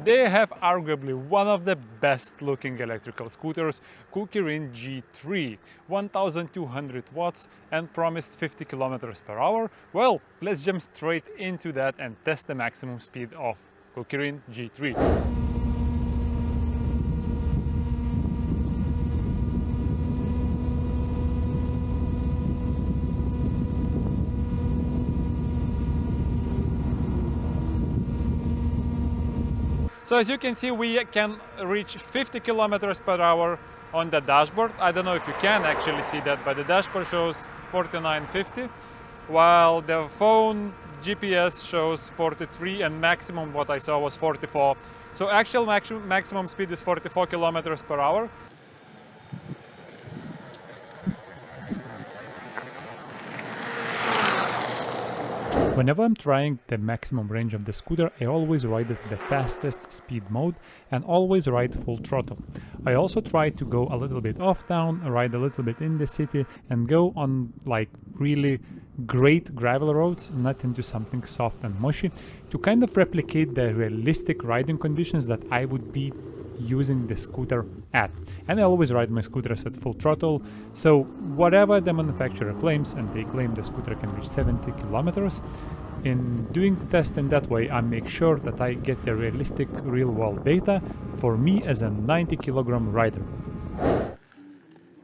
They have arguably one of the best looking electrical scooters, KuKirin G3, 1200 watts and promised 50 kilometers per hour. Well, let's jump straight into that and test the maximum speed of KuKirin G3. So as you can see, we can reach 50 kilometers per hour on the dashboard. I don't know if you can actually see that, but the dashboard shows 49-50, while the phone GPS shows 43 and maximum what I saw was 44. So actual maximum speed is 44 kilometers per hour. Whenever I'm trying the maximum range of the scooter, I always ride it the fastest speed mode and always ride full throttle. I also try to go a little bit off town, ride a little bit in the city and go on like really great gravel roads, not into something soft and mushy, to kind of replicate the realistic riding conditions that I would be using the scooter at. And I always ride my scooters at full throttle, so whatever the manufacturer claims, and they claim the scooter can reach 70 kilometers, in doing the test in that way I make sure that I get the realistic real-world data for me as a 90 kilogram rider.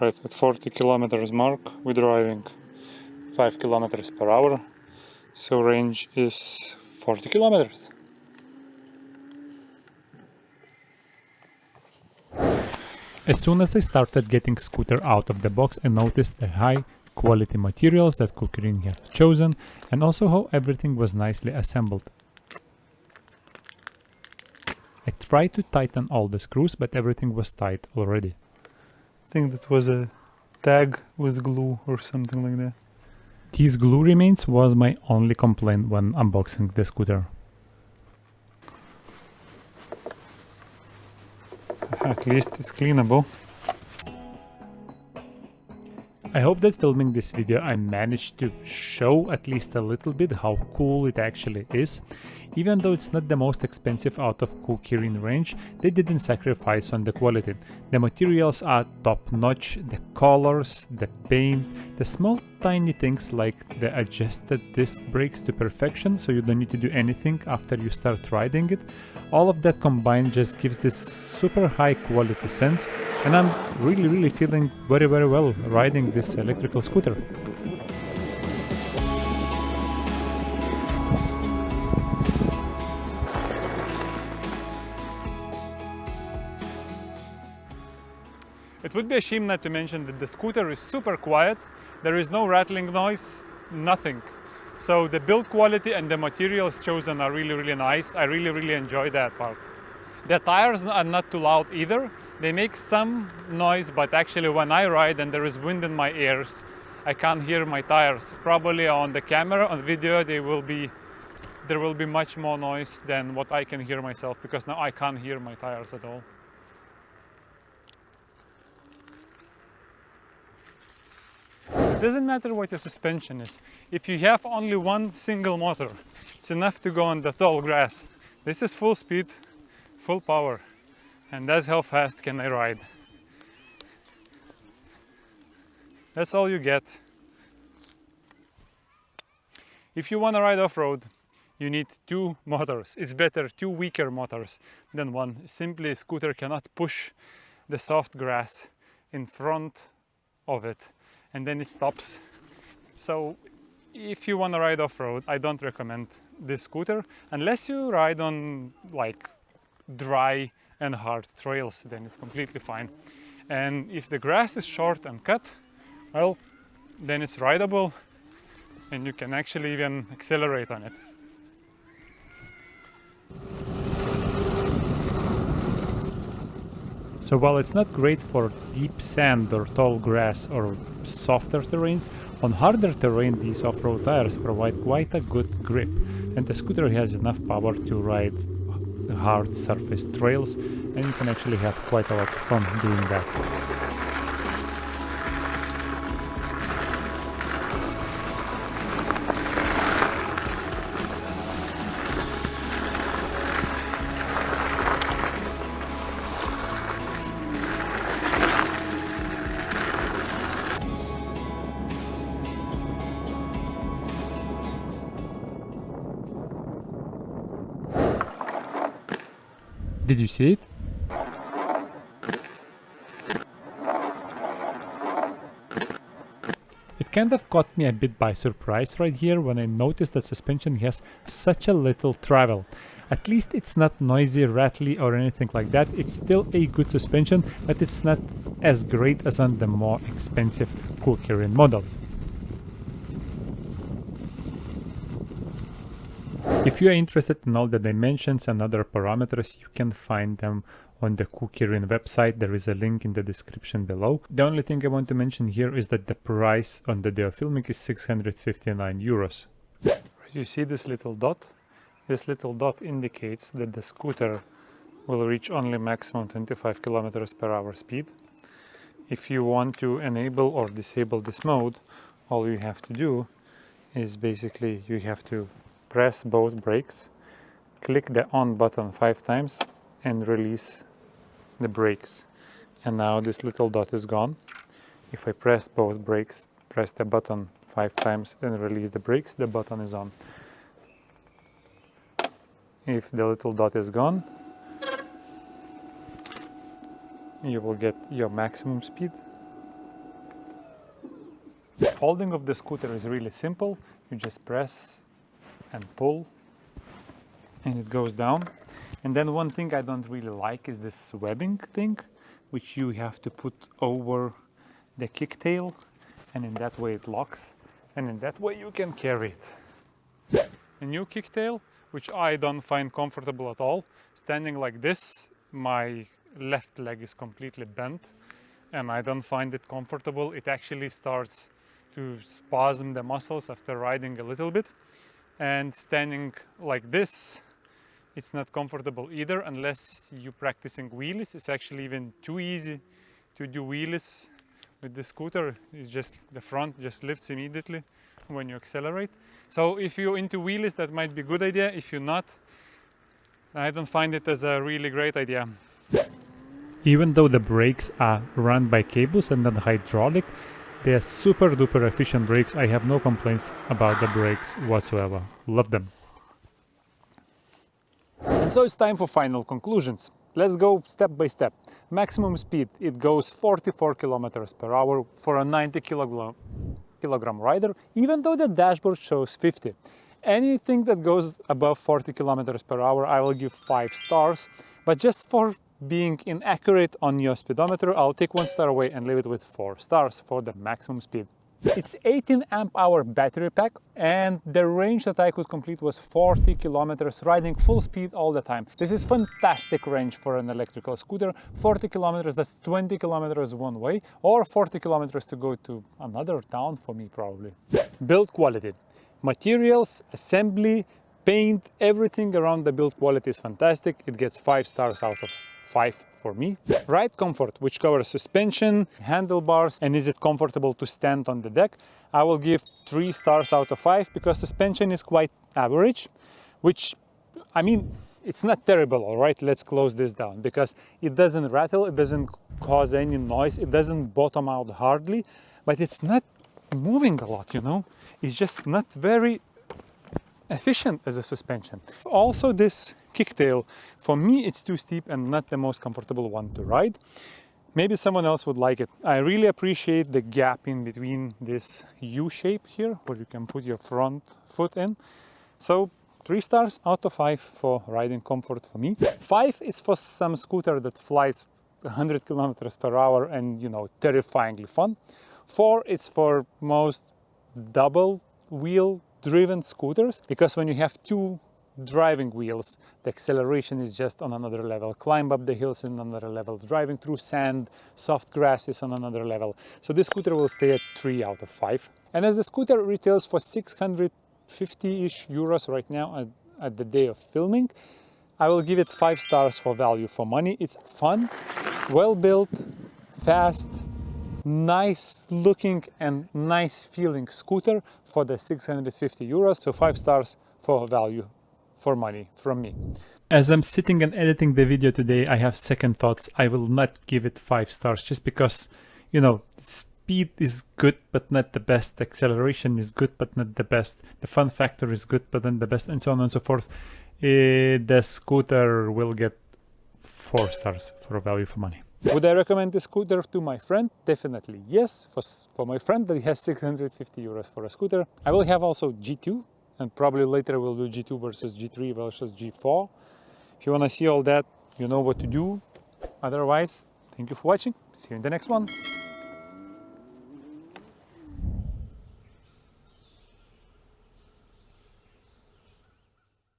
Right at 40 kilometers mark we're driving 5 kilometers per hour, so range is 40 kilometers. As soon as I started getting scooter out of the box, I noticed the high quality materials that KuKirin have chosen and also how everything was nicely assembled. I tried to tighten all the screws, but everything was tight already. I think that was a tag with glue or something like that. These glue remains was my only complaint when unboxing the scooter. At least it's cleanable. I hope that filming this video I managed to show at least a little bit how cool it actually is. Even though it's not the most expensive out of KuKirin range, they didn't sacrifice on the quality. The materials are top notch, the colors, the paint, the small tiny things like the adjusted disc brakes to perfection, so you don't need to do anything after you start riding it. All of that combined just gives this super high quality sense, and I'm really feeling very well riding this electrical scooter. It would be a shame not to mention that the scooter is super quiet. There is no rattling noise, nothing. So the build quality and the materials chosen are really nice. I really enjoy that part. The tires are not too loud either. They make some noise, but actually when I ride and there is wind in my ears, I can't hear my tires. Probably on the camera, on video, there will be much more noise than what I can hear myself, because now I can't hear my tires at all. It doesn't matter what your suspension is. If you have only one single motor, it's enough to go on the tall grass. This is full speed, full power, and that's how fast can I ride. That's all you get. If you want to ride off-road, you need two motors. It's better two weaker motors than one. Simply, a scooter cannot push the soft grass in front of it, and then it stops. So if you want to ride off-road, I don't recommend this scooter unless you ride on like dry and hard trails, then it's completely fine. And if the grass is short and cut, well, then it's rideable and you can actually even accelerate on it. So while it's not great for deep sand or tall grass or softer terrains, on harder terrain these off-road tires provide quite a good grip, and the scooter has enough power to ride hard surface trails, and you can actually have quite a lot of fun doing that. Did you see it? It kind of caught me a bit by surprise right here when I noticed that suspension has such a little travel. At least it's not noisy, rattly or anything like that. It's still a good suspension, but it's not as great as on the more expensive KuKirin models. If you are interested in all the dimensions and other parameters, you can find them on the KuKirin website. There is a link in the description below. The only thing I want to mention here is that the price on the day of filming is 659 euros. You see this little dot? This little dot indicates that the scooter will reach only maximum 25 kilometers per hour speed. If you want to enable or disable this mode, all you have to do is basically you have to press both brakes, click the on button 5 times and release the brakes. And now this little dot is gone. If I press both brakes, press the button 5 times and release the brakes, the button is on. If the little dot is gone, you will get your maximum speed. The folding of the scooter is really simple. You just press and pull and it goes down. And then one thing I don't really like is this webbing thing, which you have to put over the kicktail, and in that way it locks, and in that way you can carry it. A new kicktail, which I don't find comfortable at all. Standing like this, my left leg is completely bent and I don't find it comfortable. It actually starts to spasm the muscles after riding a little bit. And standing like this, it's not comfortable either unless you're practicing wheelies. It's actually even too easy to do wheelies with the scooter. It's just the front just lifts immediately when you accelerate. So if you're into wheelies, that might be a good idea. If you're not, I don't find it as a really great idea. Even though the brakes are run by cables and not hydraulic, they are super duper efficient brakes. I have no complaints about the brakes whatsoever. Love them. And so it's time for final conclusions. Let's go step by step. Maximum speed, it goes 44 kilometers per hour for a 90 kilogram rider, even though the dashboard shows 50. Anything that goes above 40 kilometers per hour, I will give 5 stars, but just for being inaccurate on your speedometer, I'll take 1 star away and leave it with 4 stars for the maximum speed. It's 18 amp hour battery pack, and the range that I could complete was 40 kilometers riding full speed all the time. This is fantastic range for an electrical scooter. 40 kilometers, that's 20 kilometers one way, or 40 kilometers to go to another town for me probably. Build quality. Materials, assembly, paint, everything around the build quality is fantastic. It gets 5 stars out of 5 for me. Ride comfort, which covers suspension, handlebars, and is it comfortable to stand on the deck, I will give 3 stars out of 5 because suspension is quite average, which, I mean, it's not terrible, all right? Let's close this down because it doesn't rattle, it doesn't cause any noise, it doesn't bottom out hardly, but it's not moving a lot, you know? It's just not very efficient as a suspension. Also, this kicktail, for me it's too steep and not the most comfortable one to ride. Maybe someone else would like it. I really appreciate the gap in between this U shape here where you can put your front foot in. So 3 stars out of 5 for riding comfort for me. 5 is for some scooter that flies 100 kilometers per hour and, you know, terrifyingly fun. 4 is for most double wheel driven scooters, because when you have 2 driving wheels, the acceleration is just on another level. Climb up the hills in another level. Driving through sand, soft grass is on another level. So this scooter will stay at 3 out of 5. And as the scooter retails for 650-ish euros right now at the day of filming, I will give it 5 stars for value for money. It's fun, well built, fast, nice looking and nice feeling scooter for the 650 euros. So 5 stars for value for money from me. As I'm sitting and editing the video today, I have second thoughts. I will not give it 5 stars just because, you know, speed is good but not the best, acceleration is good but not the best, the fun factor is good but not the best, and so on and so forth. The scooter will get 4 stars for value for money. Would I recommend this scooter to my friend? Definitely yes. For my friend that has 650 euros for a scooter. I will have also G2, and probably later we'll do G2 versus G3 versus G4. If you want to see all that, you know what to do. Otherwise, thank you for watching. See you in the next one.